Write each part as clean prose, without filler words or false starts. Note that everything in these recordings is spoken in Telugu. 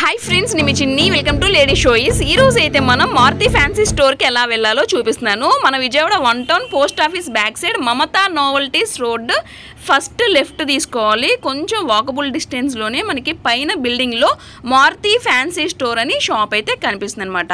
హాయ్ ఫ్రెండ్స్, నేను మీ చిన్ని. వెల్కమ్ టు లేడీ షోయిస్. ఈ రోజు అయితే మనం మారుతి ఫ్యాన్సీ స్టోర్కి ఎలా వెళ్ళాలో చూపిస్తున్నాను. మన Vijayawada 1 town post office back side Mamata నోవల్టీస్ road first left తీసుకోవాలి. కొంచెం వాకబుల్ డిస్టెన్స్లోనే మనకి పైన బిల్డింగ్లో మారుతి ఫ్యాన్సీ స్టోర్ అని షాప్ అయితే కనిపిస్తుంది అనమాట.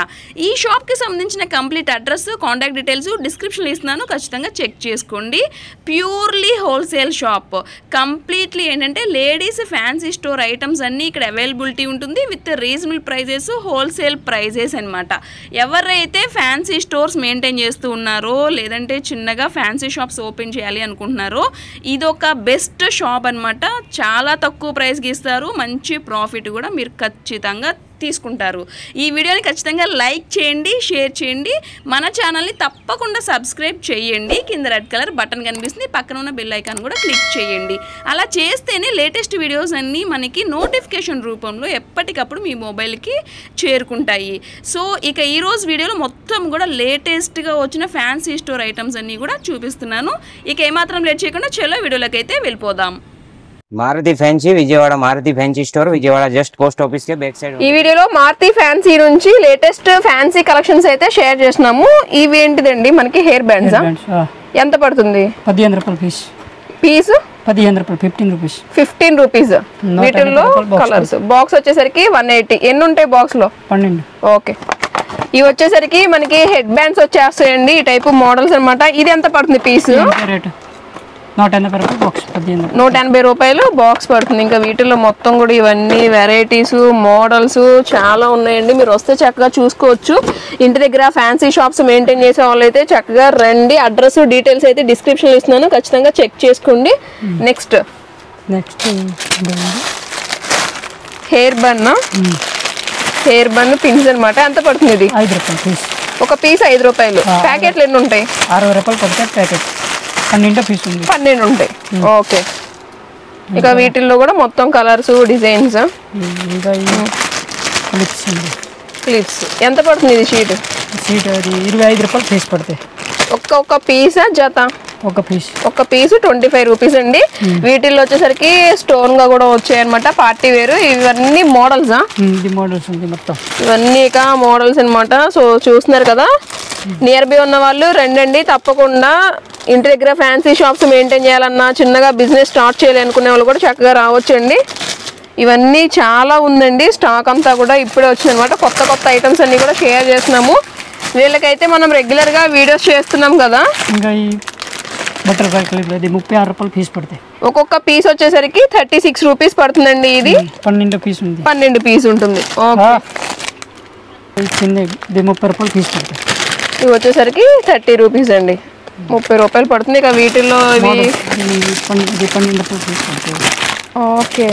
ఈ షాప్కి సంబంధించిన కంప్లీట్ అడ్రస్, కాంటాక్ట్ డీటెయిల్స్ డిస్క్రిప్షన్లో ఇస్తున్నాను, ఖచ్చితంగా చెక్ చేసుకోండి. ప్యూర్లీ హోల్సేల్ షాప్, కంప్లీట్లీ ఏంటంటే లేడీస్ ఫ్యాన్సీ స్టోర్ ఐటమ్స్ అన్నీ ఇక్కడ అవైలబిలిటీ ఉంటుంది with reasonable prices, wholesale prices అనమాట. ఎవరైతే ఫ్యాన్సీ స్టోర్స్ మెయింటైన్ చేస్తూ ఉన్నారో లేదంటే చిన్నగా ఫ్యాన్సీ షాప్స్ ఓపెన్ చేయాలి అనుకుంటున్నారో ఇదొక బెస్ట్ షాప్ అనమాట. చాలా తక్కువ ప్రైస్కి ఇస్తారు, మంచి ప్రాఫిట్ కూడా మీరు ఖచ్చితంగా తీసుకుంటారు. ఈ వీడియోని ఖచ్చితంగా లైక్ చేయండి, షేర్ చేయండి, మన ఛానల్ని తప్పకుండా సబ్స్క్రైబ్ చేయండి. కింద రెడ్ కలర్ బటన్ కనిపిస్తుంది, పక్కన ఉన్న బెల్ ఐకాన్ కూడా క్లిక్ చేయండి. అలా చేస్తేనే లేటెస్ట్ వీడియోస్ అన్నీ మనకి నోటిఫికేషన్ రూపంలో ఎప్పటికప్పుడు మీ మొబైల్కి చేరుకుంటాయి. సో ఇక ఈరోజు వీడియోలో మొత్తం కూడా లేటెస్ట్గా వచ్చిన ఫ్యాన్సీ స్టోర్ ఐటమ్స్ అన్నీ కూడా చూపిస్తున్నాను. ఇక ఏమాత్రం లేట్ చేయకుండా చలో వీడియోలోకి అయితే వెళ్ళిపోదాం. Maruthi fancy Vijayawada, Maruthi fancy store Vijayawada, just post office కే బ్యాక్ సైడ్. ఈ వీడియోలో మారుతి ఫ్యాన్సీ నుంచి లేటెస్ట్ ఫ్యాన్సీ కలెక్షన్స్ అయితే షేర్ చేస్తున్నాము. ఇవి ఏంటిదండి, మనకి హెయిర్ బ్యాండ్స్. ఎంత పడుతుంది? 15 రూపాయలు పీస్. పీస్ 15 రూపాయలు, 15 రూపీస్. 15 రూపీస్. వీటిల్లో కలర్స్. బాక్స్ వచ్చేసరికి 180. ఎన్ని ఉంటాయి బాక్స్ లో? 12. ఓకే. ఇవి వచ్చేసరికి మనకి హెడ్ బ్యాండ్స్ వచ్చేస్తాయండి, ఈ టైపు మోడల్స్ అనమాట. ఇది ఎంత పడుతుంది పీస్? 180 రూపాయలు బాక్స్. 180 రూపాయలు బాక్స్ పడుతుంది. ఇంకా వీటిల్లో మొత్తం కూడా ఇవన్నీ వెరైటీస్, మోడల్స్ చాలా ఉన్నాయండి. మీరు వస్తే చక్కగా చూసుకోవచ్చు. ఇంటి దగ్గర ఫ్యాన్సీ షాప్స్ మెయింటైన్ చేసే వాళ్ళు అయితే చక్కగా రండి. అడ్రస్, డీటెయిల్స్ అయితే డిస్క్రిప్షన్ ఇస్తున్నాను, ఖచ్చితంగా చెక్ చేసుకోండి. Next hair bun. Hair bun pins అనమాట. ఎంత పడుతుంది ఇది? 5 రూపాయలు పీస్. ఒక పీస్ 5 రూపాయలు. ప్యాకెట్లు ఎన్ని ఉంటాయి? 60 రూపాయలు పడతాయి ప్యాకెట్. 12 పీస్ ఉంది. 12 ఉంటాయి. ఓకే. ఇక వీటిల్లో కూడా మొత్తం కలర్స్, డిజైన్స్. ఇంకా క్లిప్స్ ఉంది. క్లిప్స్ ఎంత పడుతుంది ఇది? షీట్ అది 25 రూపాయలు పీస్ పడతాయి. ఒక్క పీసా జత? ఒక పీస్. ఒక పీస్ 25 రూపీస్ అండి. వీటిల్లో వచ్చేసరికి స్టోన్ గా కూడా వచ్చాయి అనమాట, పార్టీ వేరు. ఇవన్నీ మోడల్స్. ఇది మోడల్స్ ఉంది మొత్తం. ఇవన్నీ ఇక మోడల్స్ అనమాట. సో చూస్తున్నారు కదా, నియర్ బై ఉన్న వాళ్ళు రండి తప్పకుండా. ఇంటి దగ్గర ఫ్యాన్సీ షాప్స్ మెయింటైన్ చేయాలన్నా, చిన్నగా బిజినెస్ స్టార్ట్ చేయాలనుకునే వాళ్ళు కూడా చక్కగా రావచ్చండి. ఇవన్నీ చాలా ఉందండి, స్టాక్ అంతా కూడా ఇప్పుడే వచ్చింది అనమాట. కొత్త ఐటమ్స్ అన్ని కూడా షేర్ చేస్తున్నాము. వీళ్ళకైతే మనం రెగ్యులర్ గా వీడియోస్ చేస్తున్నాం కదా. ఇంకా ఈ బటర్ఫ్లై క్లిప్ ఇది 36 రూపాయలు పీస్ పడతాయి. ఒక్కొక్క పీస్ వచ్చేసరికి 36 రూపీస్ పడుతుందండి. ఇది 12 పీస్ ఉంది. 12 పీస్ ఉంటుంది. ఇది 30 రూపాయలు పీస్ పడతాయి. ఇవి వచ్చేసరికి 30 రూపీస్ అండి, 30 రూపాయలు పడుతుంది. ఇక వీటిల్లో ఇవి 12 రూపాయలు పీస్ పడతాయి. ఓకే.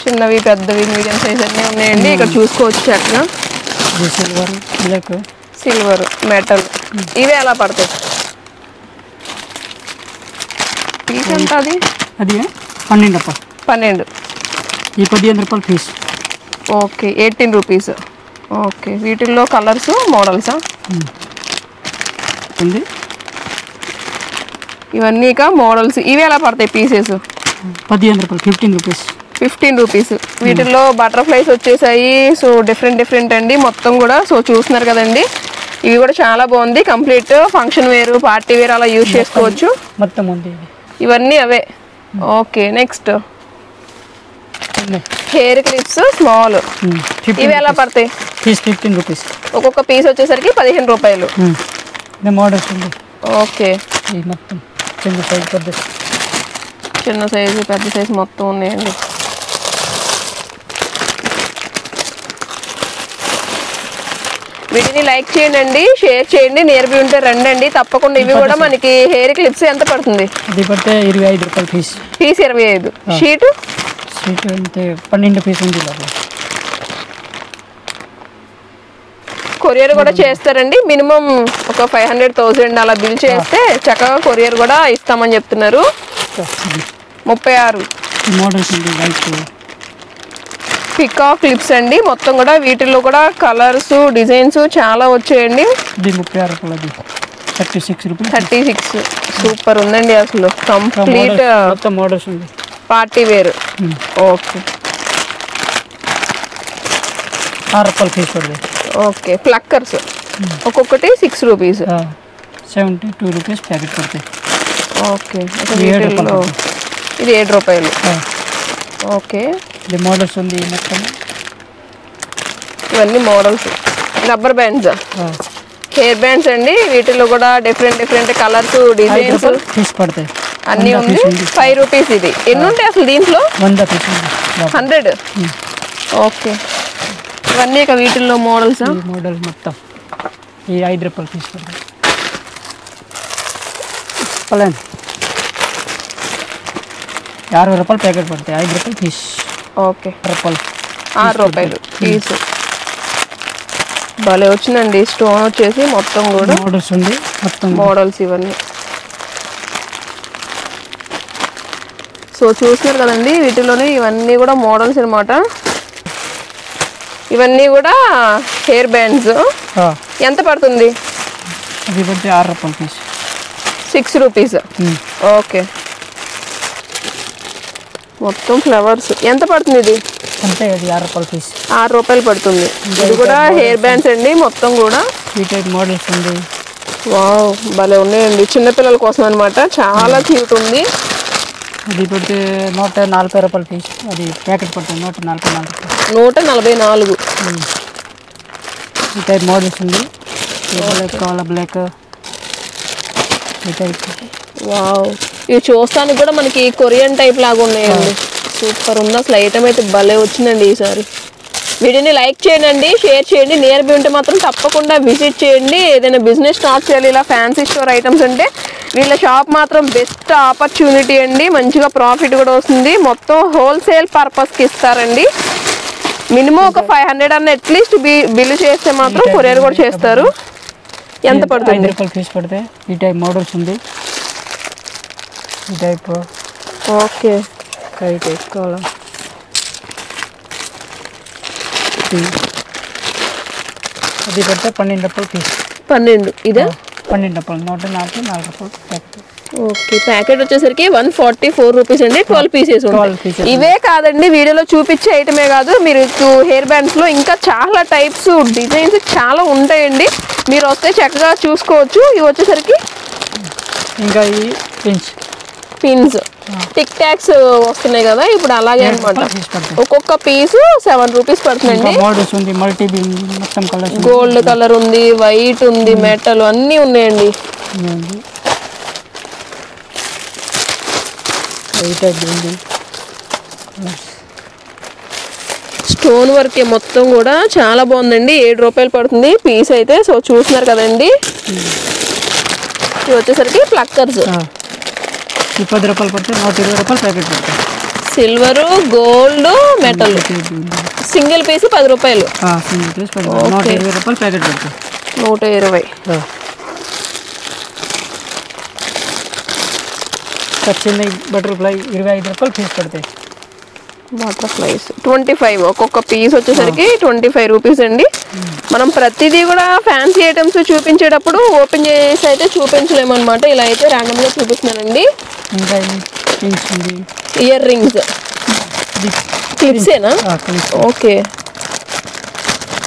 చిన్నవి, పెద్దవి, మీడియం సైజ్ అన్నీ ఉన్నాయండి. ఇక్కడ చూసుకోవచ్చు చక్కగా. Silver, black, silver, metal. ఇవి ఎలా పడతాయి? పీస్ ఎంత అది? అది 12 రూపాయలు. 12. ఈ 15 రూపాయలు పీస్. Okay, 18 rupees. ఓకే. వీటిల్లో కలర్స్, మోడల్సా? ఉంది. ఇవన్నీ ఇక మోడల్స్. ఇవి ఎలా పడతాయి పీసెస్? 15 రూపాయలు, 15 రూపీస్. 15 రూపీస్. వీటిల్లో బటర్ఫ్లైస్ వచ్చేసాయి. సో డిఫరెంట్ అండి మొత్తం కూడా. సో చూస్తున్నారు కదండి, ఇవి కూడా చాలా బాగుంది. Complete function wear, party wear అలా యూజ్ చేసుకోవచ్చు. మొత్తం ఉంది. ఇవన్నీ అవే. Okay. Next hair clips small. ఇవి ఎలా పడతాయి? Piece 15 rupees. ఒక్కొక్క పీస్ వచ్చేసరికి 15 రూపాయలు. మోడల్స్ ఉంది. ఓకే. మొత్తం చిన్న సైజ్, పెద్ద, చిన్న సైజు, పెద్ద సైజు మొత్తం ఉన్నాయండి. వీటిని లైక్ చేయండి, షేర్ చేయండి. నియర్ బై ఉంటే రండి తప్పకుండా. ఇవి కూడా మనకి హెయిర్ క్లిప్స్ ఎంత పడుతుంది? అది పడితే 25 రూపాయలు పీస్. పీస్ 25. షీటు? షీట్ అంటే 12 పీస్ ఉంది. కొరియర్ కూడా చేస్తారండి. మినిమం ఒక 500,000 అలా బిల్ చేస్తే చక్కగా కొరియర్ కూడా ఇస్తామని చెప్తున్నారు. 36 మోడల్స్ ఉంది. లైక్ పికాక్ క్లిప్స్ అండి మొత్తం కూడా. వీటిల్లో కూడా కలర్స్, డిజైన్స్ చాలా వచ్చాయండి. ఇది 36 రూపాయలు. 36 రూపీస్. 36. సూపర్ ఉందండి అసలు. కంప్లీట్ మొత్తం మోడల్స్ ఉంది. Party wear. ఓకే. 6 రూపాయలు పీస్ పడుతుంది. ఓకే ప్లక్కర్స్ ఒక్కొక్కటి 6 రూపీస్. 72 రూపీస్ ప్యాకెట్ పడతాయి. ఓకే వీటిల్లో ఇది 7 రూపాయలు. ఓకే ఇది మోడల్స్ ఉంది మొత్తం. ఇవన్నీ models. Rubber bands, hair bands అండి. వీటిలో కూడా డిఫరెంట్ కలర్స్, డిజైన్స్ పీస్ పడతాయి అన్నీ ఉంది. 5 రూపీస్. ఇది ఎన్ని ఉంటాయి అసలు దీంట్లో? 100 పీస్. 100. ఓకే ఇవన్నీ ఇక వీటిల్లో మోడల్స్. మోడల్ మొత్తం ఈ 5 రూపాయలు పీస్ పడతాయి. పలాన్ 60 రూపాయలు ప్యాకెట్ పడతాయి. 5 రూపాయలు పీస్. ఓకే 6 రూపాయలు పీస్. భలే వచ్చిందండి. స్టోన్ వచ్చేసి మొత్తం కూడా మోడల్స్ ఉంది మొత్తం మోడల్స్ ఇవన్నీ. సో చూస్తున్నారు కదండి, వీటిలోనే ఇవన్నీ కూడా మోడల్స్ అనమాట. ఇవన్నీ కూడా హెయిర్ బ్యాండ్స్. ఎంత పడుతుంది? అది పడితే 6 రూపాయలు పీస్. 6 రూపీస్. ఓకే మొత్తం ఫ్లవర్స్. ఎంత పడుతుంది ఇది? అంటే అది 6 రూపాయలు పీస్. 6 రూపాయలు పడుతుంది. ఇది కూడా హెయిర్ బ్యాండ్స్ అండి మొత్తం కూడా. ఈ టైప్ మోడల్స్ ఉంది. వావ్ భలే ఉన్నాయండి, చిన్నపిల్లల కోసం అనమాట. చాలా క్యూట్ ఉంది. అది పడితే 140 రూపాయలు పీస్. అది ప్యాకెట్ పడుతుంది 144 రూపాయలు. 144. ఈ టైప్ మోడల్స్ ఉంది. బ్లాక్ కావాలా బ్లాక్ ఈ టైప్. వావ్ ఇవి చూస్తానికి కూడా మనకి కొరియన్ టైప్ లాగా ఉన్నాయండి. సూపర్ ఉంది అసలు. ఐటమ్ అయితే భలే వచ్చిందండి ఈసారి. వీడియోని లైక్ చేయండి, షేర్ చేయండి. నియర్ బై ఉంటే మాత్రం తప్పకుండా విజిట్ చేయండి. ఏదైనా బిజినెస్ స్టార్ట్ చేయాలి ఇలా ఫ్యాన్సీ స్టోర్ ఐటమ్స్ అంటే వీళ్ళ షాప్ మాత్రం బెస్ట్ ఆపర్చునిటీ అండి. మంచిగా ప్రాఫిట్ కూడా వస్తుంది. మొత్తం హోల్సేల్ పర్పస్కి ఇస్తారండి. మినిమం ఒక 500 అన్న అట్లీస్ట్ బిల్ చేస్తే మాత్రం కొరియర్ కూడా చేస్తారు. ఎంత పడుతుంది? 5 రూపాయలు పీస్ పడితే ఈ టైప్ మోడల్స్ ఉంది. ఈ టైప్. ఓకే ఈ టైప్ కావాలా? అది పడితే 12 రూపాయలు పీస్. 12 ఇదే 12 రూపాయలు 144 రూపాయలు ప్యాకెట్. ఓకే ప్యాకెట్ వచ్చేసరికి 144 రూపీస్ అండి. 12 పీసెస్. 12 pieces. ఇవే కాదండి, వీడియోలో చూపించే ఐటమే కాదు, మీరు హెయిర్ బ్యాండ్స్ లో ఇంకా చాలా టైప్స్ డిజైన్స్ చాలా ఉంటాయండి. మీరు వస్తే చక్కగా చూసుకోవచ్చు. ఇవి వచ్చేసరికి ఇంకా ఈ పిన్స్ టిక్ టాక్స్ వస్తున్నాయి కదా ఇప్పుడు, అలాగే అనమాట. ఒక్కొక్క పీసు 7 రూపీస్ పడుతుందండి. మోడల్స్ ఉంది. మల్టీ బీమ్ మొత్తం కలర్స్. గోల్డ్ కలర్ ఉంది, వైట్ ఉంది, మెటల్ అన్నీ ఉన్నాయండి. స్టోన్ వర్క్ మొత్తం కూడా చాలా బాగుందండి. 7 రూపాయలు పడుతుంది పీస్ అయితే. సో చూస్తున్నారు కదండి. ఇవి వచ్చేసరికి ప్లక్కర్స్. 10 రూపాయలు పడితే 120 రూపాయలు ప్యాకెట్ పడతాయి. Silver, gold, metal. Single piece 10 రూపాయలు. సింగిల్ పీస్ 120 రూపాయలు ప్యాకెట్ పడతాయి. 120. చిన్న బటర్ఫ్లై 25 రూపాయలు పీస్ పడతాయి. బటర్ఫ్లైస్ 25. ఒక్కొక్క పీస్ వచ్చేసరికి 25 రూపీస్ అండి. మనం ప్రతిదీ కూడా ఫ్యాన్సీ ఐటమ్స్ చూపించేటప్పుడు ఓపెన్ చేసి అయితే చూపించలేమన్నమాట. ఇలా అయితే ర్యాండమ్గా చూపిస్తున్నానండి. ఇంకా ఉంది ఇయర్ రింగ్స్, క్లిప్సేనా? ఓకే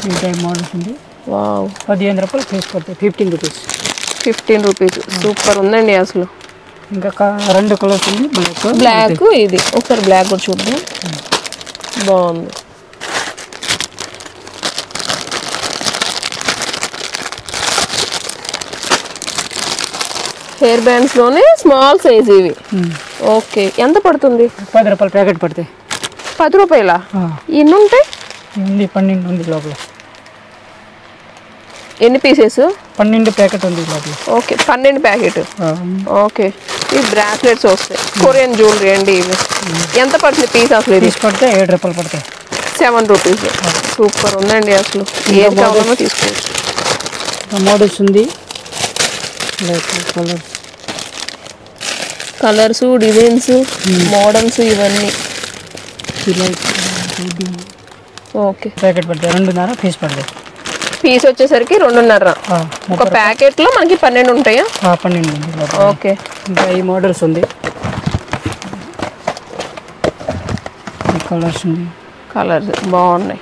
ఈ టైప్ మోడల్స్ ఉంది. వావ్ 15 రూపాయలు పీస్ పడతాయి. 15 రూపీస్. 15 రూపీస్. సూపర్ ఉందండి అసలు. ఇంకా 2 కలర్స్ ఉంది. బ్లాక్ ఇది. ఒకసారి బ్లాక్ కూడా చూద్దాం. బాగుంది. హెయిర్ బ్యాండ్స్ లోనే స్మాల్ సైజ్ ఇవి. ఓకే ఎంత పడుతుంది? 10 రూపాయలు ప్యాకెట్ పడతాయి. 10 రూపాయలా? ఎన్ని ఉంటాయి? 12 ఉంది లోపల. ఎన్ని పీసెస్? 12 ప్యాకెట్ ఉంది లోపల. Okay 12 packet. ఓకే ఈ బ్రాస్లెట్స్ వస్తాయి. కొరియన్ జ్యువెలరీ అండి ఇవి. ఎంత పడుతుంది పీస్ అసలు? పీస్ పడితే 7 రూపాయలు పడతాయి. 7 రూపీస్. సూపర్ ఉందండి అసలు. ఏం కావాలన్నా తీసుకోవచ్చు. మోడల్స్ ఉంది. కలర్స్, డిజైన్స్, మోడల్స్ ఇవన్నీ. ఓకే ప్యాకెట్ పడతాయి. 2.5 పీస్ పడతాయి. పీస్ వచ్చేసరికి 2.5. ఒక ప్యాకెట్ లో మనకి 12 ఉంటాయా? 12 ఉంది. ఓకే ఇంకా ఈ మోడల్స్ ఉంది. ఈ కలర్స్ ఉంది. కలర్స్ బాగున్నాయి.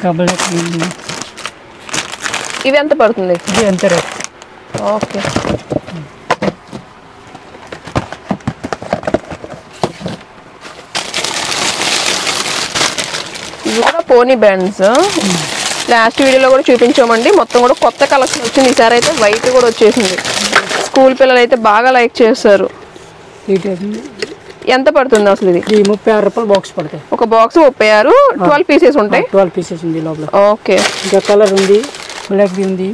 ఇంకా బ్లాక్ ఉంది. ఇవి ఎంత పడుతుంది? ఇది ఎంత రేట్? ఓకే, ఇవి కూడా పోనీ బ్యాండ్స్. లాస్ట్ వీడియోలో కూడా చూపించామండి. మొత్తం కూడా కొత్త కలెక్షన్ వచ్చింది. ఈసారి అయితే వైట్ కూడా వచ్చేసింది. స్కూల్ పిల్లలు అయితే బాగా లైక్ చేస్తారు. ఎంత పడుతుంది అసలు ఇది? 36 రూపాయలు బాక్స్ పడతాయి. ఒక బాక్స్ 36, 12 పీసెస్ ఉంటాయి. 12 పీసెస్ ఉంది లోపల. ఓకే, ఇంకా కలర్ ఉంది, బ్లాక్ ఉంది.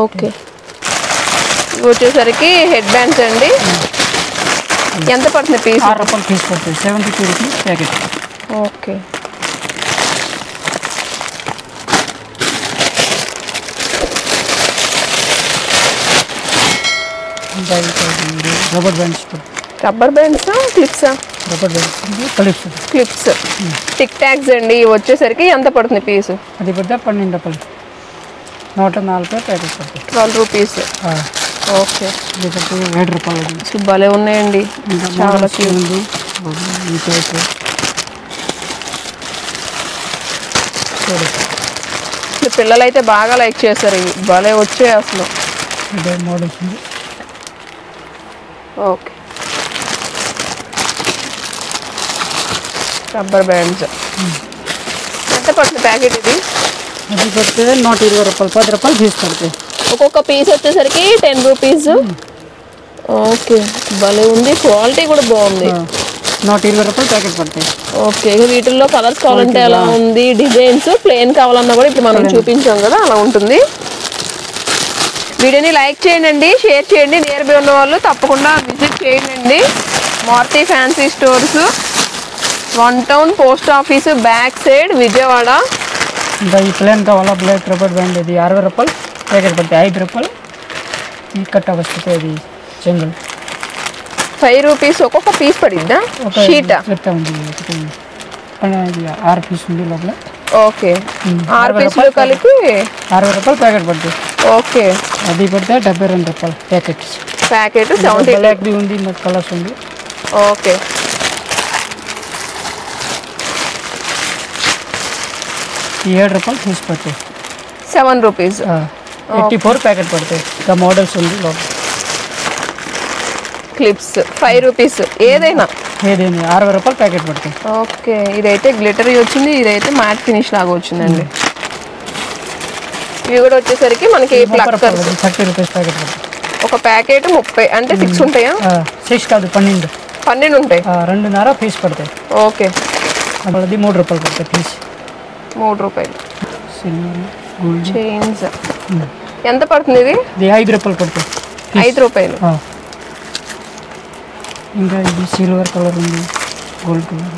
ఓకే, ఇవి వచ్చేసరికి హెడ్ బ్యాండ్స్ అండి. ఎంత పడుతుంది పీస్? 6 రూపాయలు పీస్ పడుతుంది. 72 rupees packet. Okay, rubber bands. Rubber bands, క్లిప్సా? Rubber bands, clips, tick tags అండి. ఇవి వచ్చేసరికి ఎంత పడుతుంది పీసు? అది పడితే 12 రూపాయలు. 104 ప్యాకెట్ పడుతుంది. 12 రూపీస్. ఓకే, ఇది పడితే 7 రూపాయలు. భలే ఉన్నాయండి, చాలా క్యూట్ ఉంది. ఈ టైప్ పిల్లలు అయితే బాగా లైక్ చేస్తారు. ఇవి భలే వచ్చాయి అసలు. ఇదే మోడల్స్ ఉంది. ఓకే, రబ్బర్ బ్యాండ్స్ ఎంత పడుతుంది ప్యాకెట్ ఇది? అది పడితే 120 రూపాయలు. 10 రూపాయలు పీస్ పడతాయి. ఒక్కొక్క పీస్ వచ్చేసరికి 10 రూపీస్. ఓకే, భలే ఉంది, క్వాలిటీ కూడా బాగుంది. 120 రూపాయలు ప్యాకెట్ పడతాయి. ఓకే, ఇక వీటిల్లో కలర్స్ కావాలంటే ఎలా ఉంది, డిజైన్స్ ప్లెయిన్ కావాలన్నా కూడా ఇప్పుడు మనం చూపించాం కదా అలా ఉంటుంది. వీడియోని లైక్ చేయండి, షేర్ చేయండి. నియర్ బై ఉన్న వాళ్ళు తప్పకుండా విజిట్ చేయండి. Maruti fancy stores, 1 town post office back side, Vijayawada. ఇంకా ఈ ప్లేన్ కావాలా, బ్లాక్ రబ్బర్ బ్యాండ్, ఇది 60 రూపాయలు ప్యాకెట్ పడతాయి. 5 రూపాయలు ఈ కట్ట వస్తుంది. అది సింగిల్ 5 రూపీస్ ఒక్కొక్క పీస్ పడిద్దా? షీటా? ఉంది. ఇది 6 పీస్ ఉంది లోపల. ఓకే, 6 పీసులు కలిపి 60 రూపాయలు ప్యాకెట్ పడుతుంది. ఓకే, అది పడితే 72 రూపాయలు ప్యాకెట్. ప్యాకెట్ 70. బ్లాక్ ఉంది, కలర్స్ ఉంది. ఓకే, ఈ 7 రూపాయలు పీస్ పడతాయి. 7 రూపీస్. 84 ప్యాకెట్ పడతాయి. ఇంకా మోడల్స్ ఉంది లోపల. క్లిప్స్ 5 రూపీస్ ఏదైనా 60 రూపాయలు ప్యాకెట్ పడతాయి. ఓకే, ఇదైతే గ్లిటరీ వచ్చింది, ఇదైతే మ్యాట్ ఫినిష్ లాగా వచ్చిందండి. ఇవి కూడా వచ్చేసరికి మనకి 30 రూపీస్ ప్యాకెట్ పడతాయి. ఒక ప్యాకెట్ 30 అంటే 6 ఉంటాయా? 6 కాదు, 12 ఉంటాయి. 2.5 పీస్ పడతాయి. ఓకే, అది 3 రూపాయలు పడతాయి పీస్. 3 రూపాయలు. సిల్వర్ గోల్డ్ చైన్స్ ఎంత పడుతుంది ఇది? ఇది 5 రూపాయలు పడతాయి. 5 రూపాయలు. ఇంకా ఇది సిల్వర్ కలర్ ఉంది, గోల్డ్ కలర్.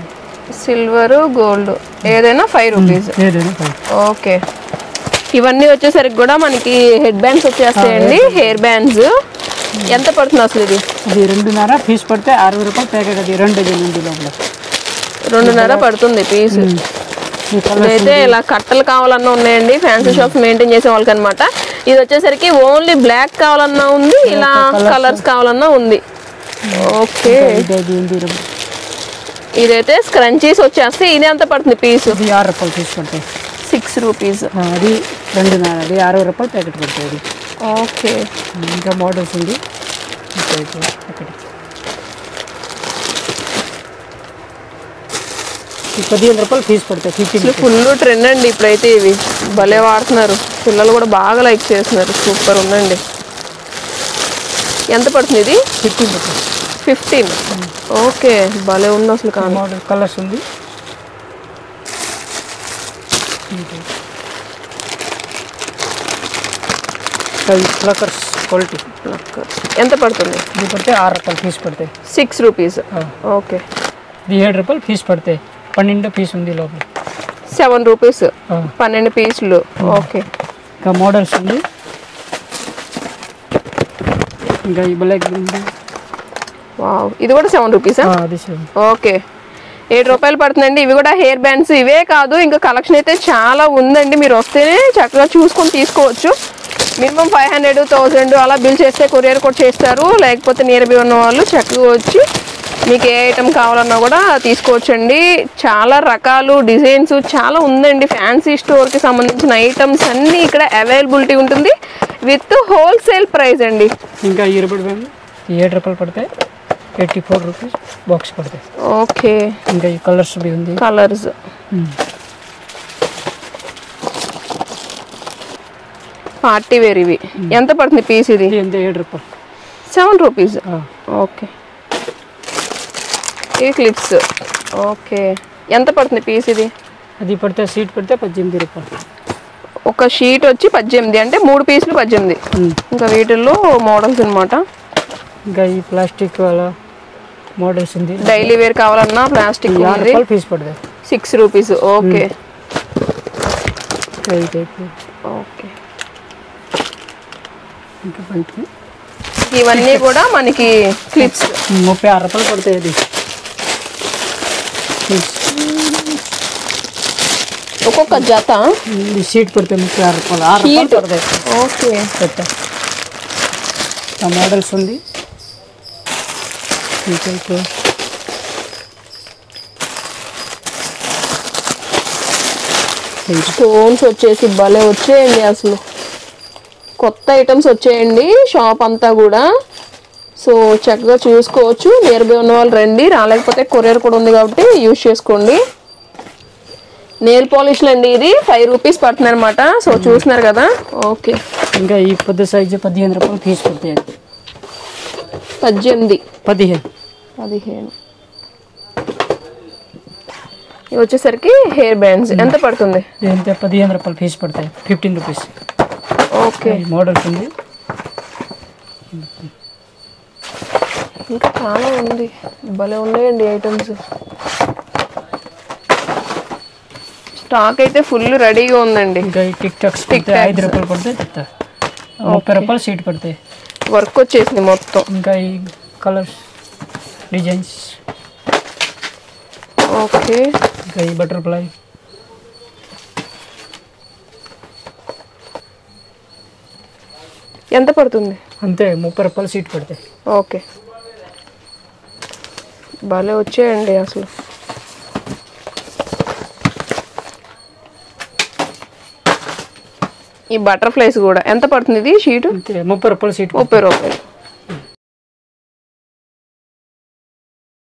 సిల్వర్ గోల్డ్ ఏదైనా 5 రూపీస్. ఏదైనా 5. ఓకే, ఇవన్నీ వచ్చేసరికి కూడా మనకి హెడ్ బ్యాండ్స్ వచ్చేస్తాయండి, హెయిర్ బ్యాండ్స్. ఎంత పడుతుంది అసలు ఇది? ఇది 2.5 పీస్ పడితే 60 రూపాయలు ప్యాకెట్. అది 2 డజన్ ఉంది లోపల. 2.5 పడుతుంది పీస్. ఇదైతే ఇలా కట్టలు కావాలన్నా ఉన్నాయండి, ఫ్యాన్సీ షాప్స్ మెయింటైన్ చేసే వాళ్ళకి అనమాట. ఇది వచ్చేసరికి ఓన్లీ బ్లాక్ కావాలన్నా ఉంది, ఇలా కలర్స్ కావాలన్నా ఉంది. ఓకే, ఇదైతే స్క్రంచీస్ వచ్చేస్తే ఇది ఎంత పడుతుంది పీస్? 6 రూపాయలు పీస్ పడతాయి. 6 రూపీస్. అది 2.5, అది 60 రూపాయలు ప్యాకెట్ పడుతుంది. ఓకే, ఇంకా మోడల్స్ ఉంది. ఈ 15 రూపాయలు ఫీజు పడతాయి. 15 ఫుల్ ట్రెండ్ అండి ఇప్పుడైతే. ఇవి భలే వాడుతున్నారు, పిల్లలు కూడా బాగా లైక్ చేస్తున్నారు. సూపర్ ఉందండి. ఎంత పడుతుంది ఇది? 15 రూపాయలు. 15. ఓకే, భలే ఉంది అసలు. కానీ మోడల్ కలర్స్ ఉంది. Pluckers quality. ఎంత పడుతుంది? ఇది పడితే 6 రూపాయలు ఫీజు పడతాయి. 6 రూపీస్. ఓకే, ఇది 7 రూపాయలు ఫీజు పడతాయి. 12 పీస్ ఉంది లోపల. 7 రూపీస్ 12 పీసులు. ఓకే, ఇంకా మోడల్స్ ఉంది. ఇంకా ఈ బ్లాక్ ఉంది. వావ్, ఇది కూడా 7 రూపీసా? అది 7. ఓకే, 7 రూపాయలు పడుతుందండి. ఇవి కూడా హెయిర్ బ్యాండ్స్. ఇవే కాదు, ఇంకా కలెక్షన్ అయితే చాలా ఉందండి. మీరు వస్తేనే చక్కగా చూసుకొని తీసుకోవచ్చు. మినిమం 500, 1000 అలా బిల్ చేస్తే కొరియర్ కూడా చేస్తారు. లేకపోతే నియర్ బై ఉన్న వాళ్ళు చక్కగా వచ్చి మీకు ఏ ఐటమ్ కావాలన్నా కూడా తీసుకోవచ్చండి. చాలా రకాలు డిజైన్స్ చాలా ఉందండి. ఫ్యాన్సీ స్టోర్కి సంబంధించిన ఐటమ్స్ అన్నీ ఇక్కడ అవైలబిలిటీ ఉంటుంది విత్ హోల్సేల్ ప్రైస్ అండి. ఇంకా ఈ రబ్బర్ బ్యాండ్ 8 రూపాయలు పడతాయి, 84 రూపీస్ బాక్స్ పడతాయి. ఓకే, ఇంకా ఈ కలర్స్ బి ఉంది. కలర్స్ పార్టీ వేర్ ఇవి ఎంత పడుతుంది పీస్? ఇది ఎంత? 7 రూపాయలు, 7 రూపీస్. ఓకే, ఇవి క్లిప్స్. ఓకే, ఎంత పడుతుంది పీస్? ఇది అది పడితే సీట్ పడితే 18 రూపాయలు. ఒక షీట్ వచ్చి 18 అంటే 3 పీసులు 18. ఇంకా వీటిల్లో మోడల్స్ అనమాట. ఇంకా ఈ ప్లాస్టిక్ అలా మోడల్స్ ఉంది. డైలీ వేర్ కావాలన్నా ప్లాస్టిక్ పీస్ పడతాయి, 6 రూపీస్. ఓకే ఓకే, ఇంకా బయట ఇవన్నీ కూడా మనకి క్లిప్స్ 36 రూపాయలు పడతాయి. అది ఒక్కొక్క జత షీట్ పడితే 36 రూపాయలు, 6 రూపాయలు పడతాయి. ఓకే, పెట్ట మోడల్స్ ఉంది. స్టోన్స్ వచ్చేసి భలే వచ్చేయండి. అసలు కొత్త ఐటమ్స్ వచ్చేయండి షాప్ అంతా కూడా. సో చక్కగా చూసుకోవచ్చు. నియర్ బై ఉన్న వాళ్ళు రండి, రాలేకపోతే కొరియర్ కూడా ఉంది కాబట్టి యూజ్ చేసుకోండి. నెయిల్ పాలిష్లు అండి. ఇది 5 రూపీస్ పడుతుంది అనమాట. సో చూస్తున్నారు కదా. ఓకే, ఇంకా ఈ పెద్ద సైజు 15 రూపాయలు పీస్ పడతాయి. 18, 15 ఇవి వచ్చేసరికి హెయిర్ బ్యాండ్స్ ఎంత పడుతుంది? ఎంత? 15 రూపాయలు పీస్ పడతాయి, 15 రూపీస్. ఓకే, మోడల్స్ ఉంది. ఇంకా చాలా ఉంది, భలే ఉన్నాయండి ఐటమ్స్. స్టాక్ అయితే ఫుల్ రెడీగా ఉందండి. ఇంకా ఈ టిక్ టాక్స్ 5 రూపాయలు పడతాయి, 30 రూపాయలు సీట్ పడతాయి. వర్క్ వచ్చేసింది మొత్తం. ఇంకా ఈ కలర్స్ డిజైన్స్. ఓకే, ఇంకా ఈ బటర్ఫ్లై ఎంత పడుతుంది? అంతే, 30 రూపాయలు సీట్ పడతాయి. ఓకే, భలే వచ్చాయండి అసలు. ఈ బటర్ఫ్లైస్ కూడా ఎంత పడుతుంది? ఇది షీట్ అంతే, 30 రూపాయలు సీట్. 30 రూపాయలు.